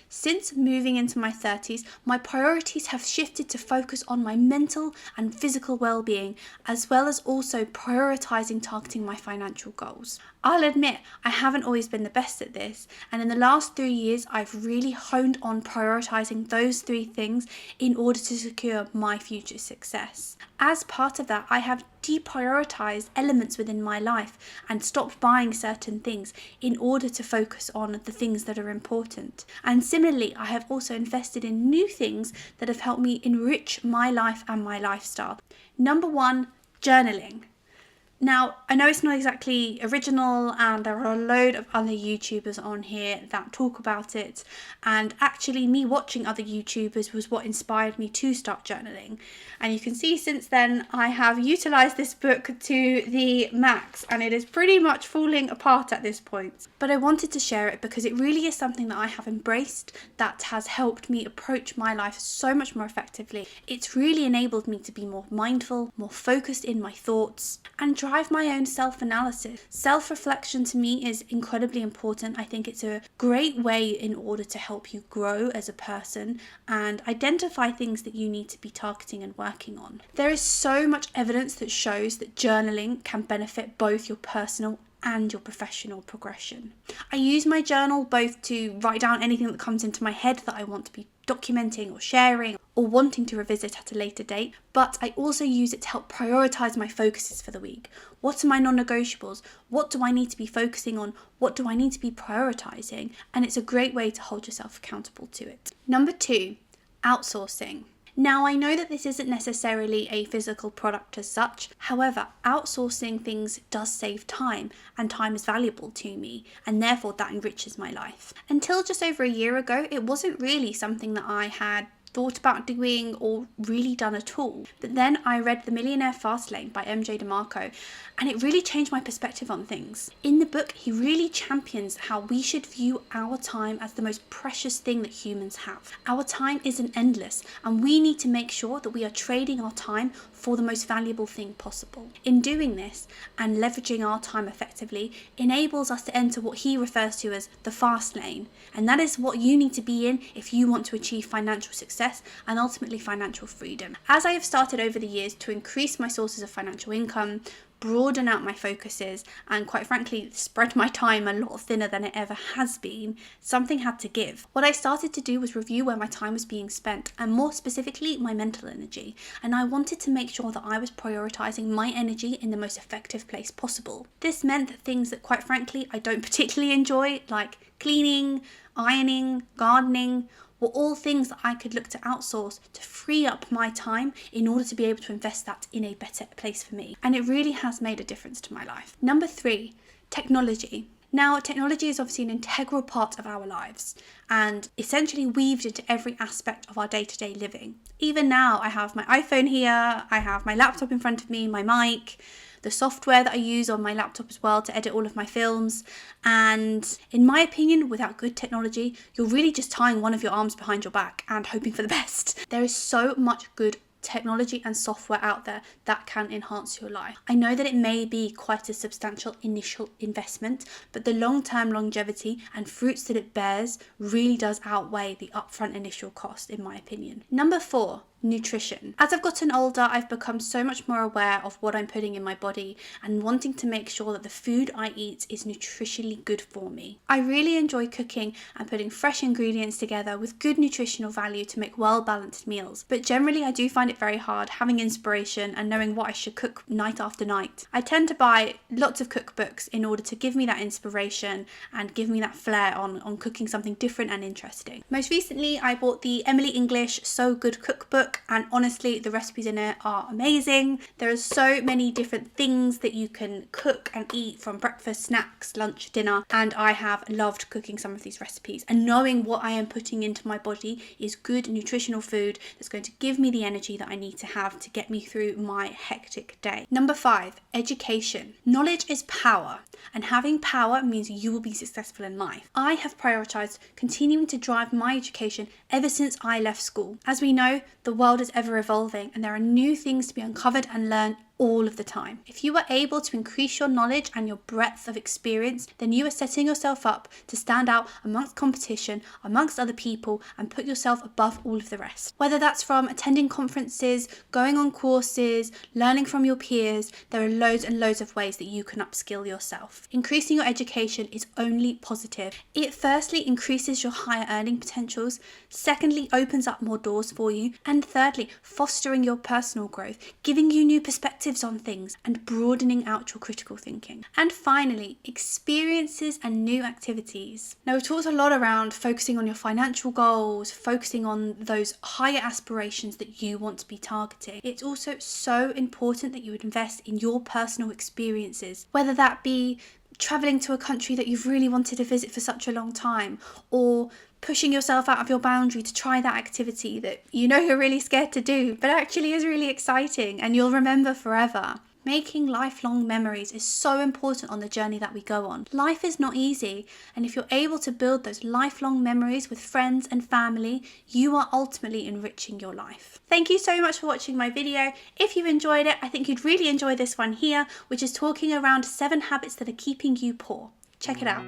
Since moving into my 30s, my priorities have shifted to focus on my mental and physical well-being, as well as also prioritizing targeting my financial goals. I'll admit, I haven't always been the best at this, and in the last 3 years, I've really honed on prioritizing those 3 things in order to secure my future success. As part of that, I have deprioritized elements within my life and stopped buying certain things in order to focus on the things that are important. And similarly, I have also invested in new things that have helped me enrich my life and my lifestyle. Number 1, journaling. Now, I know it's not exactly original, and there are a load of other YouTubers on here that talk about it, and actually me watching other YouTubers was what inspired me to start journaling. And you can see since then I have utilised this book to the max, and it is pretty much falling apart at this point. But I wanted to share it because it really is something that I have embraced that has helped me approach my life so much more effectively. It's really enabled me to be more mindful, more focused in my thoughts, and drive my own self-analysis. Self-reflection to me is incredibly important. I think it's a great way in order to help you grow as a person and identify things that you need to be targeting and working on. There is so much evidence that shows that journaling can benefit both your personal and your professional progression. I use my journal both to write down anything that comes into my head that I want to be documenting or sharing or wanting to revisit at a later date, but I also use it to help prioritize my focuses for the week. What are my non-negotiables? What do I need to be focusing on? What do I need to be prioritizing? And it's a great way to hold yourself accountable to it. Number 2, outsourcing. Now, I know that this isn't necessarily a physical product as such. However, outsourcing things does save time, and time is valuable to me, and therefore that enriches my life. Until just over a year ago, it wasn't really something that I had thought about doing or really done at all. But then I read The Millionaire Fastlane by MJ DeMarco, and it really changed my perspective on things. In the book, he really champions how we should view our time as the most precious thing that humans have. Our time isn't endless, and we need to make sure that we are trading our time for the most valuable thing possible. In doing this and leveraging our time effectively enables us to enter what he refers to as the fast lane, and that is what you need to be in if you want to achieve financial success and ultimately financial freedom. As I have started over the years to increase my sources of financial income, broaden out my focuses, and quite frankly spread my time a lot thinner than it ever has been, something had to give. What I started to do was review where my time was being spent, and more specifically my mental energy, and I wanted to make sure that I was prioritizing my energy in the most effective place possible. This meant that things that quite frankly I don't particularly enjoy, like cleaning, ironing, gardening, were all things that I could look to outsource to free up my time in order to be able to invest that in a better place for me. And it really has made a difference to my life. Number 3, technology. Now, technology is obviously an integral part of our lives and essentially weaved into every aspect of our day-to-day living. Even now, I have my iPhone here, I have my laptop in front of me, my mic, the software that I use on my laptop as well to edit all of my films. And in my opinion, without good technology, you're really just tying one of your arms behind your back and hoping for the best. There is so much good technology and software out there that can enhance your life. I know that it may be quite a substantial initial investment, but the long-term longevity and fruits that it bears really does outweigh the upfront initial cost, in my opinion. Number 4, nutrition. As I've gotten older, I've become so much more aware of what I'm putting in my body and wanting to make sure that the food I eat is nutritionally good for me. I really enjoy cooking and putting fresh ingredients together with good nutritional value to make well-balanced meals, but generally I do find it very hard having inspiration and knowing what I should cook night after night. I tend to buy lots of cookbooks in order to give me that inspiration and give me that flair on cooking something different and interesting. Most recently, I bought the Emily English So Good cookbook, and honestly the recipes in it are amazing. There are so many different things that you can cook and eat, from breakfast, snacks, lunch, dinner, and I have loved cooking some of these recipes and knowing what I am putting into my body is good nutritional food that's going to give me the energy that I need to have to get me through my hectic day. Number 5, education. Knowledge is power, and having power means you will be successful in life. I have prioritized continuing to drive my education ever since I left school. As we know, the world is ever evolving and there are new things to be uncovered and learned all of the time. If you are able to increase your knowledge and your breadth of experience, then you are setting yourself up to stand out amongst competition, amongst other people, and put yourself above all of the rest. Whether that's from attending conferences, going on courses, learning from your peers, there are loads and loads of ways that you can upskill yourself. Increasing your education is only positive. It firstly increases your higher earning potentials, secondly opens up more doors for you, and thirdly fostering your personal growth, giving you new perspectives on things and broadening out your critical thinking. And finally, experiences and new activities. Now, we've talked a lot around focusing on your financial goals, focusing on those higher aspirations that you want to be targeting. It's also so important that you would invest in your personal experiences, whether that be traveling to a country that you've really wanted to visit for such a long time, or pushing yourself out of your boundary to try that activity that you know you're really scared to do, but actually is really exciting and you'll remember forever. Making lifelong memories is so important on the journey that we go on. Life is not easy, and if you're able to build those lifelong memories with friends and family, you are ultimately enriching your life. Thank you so much for watching my video. If you enjoyed it, I think you'd really enjoy this one here, which is talking around 7 habits that are keeping you poor. Check it out.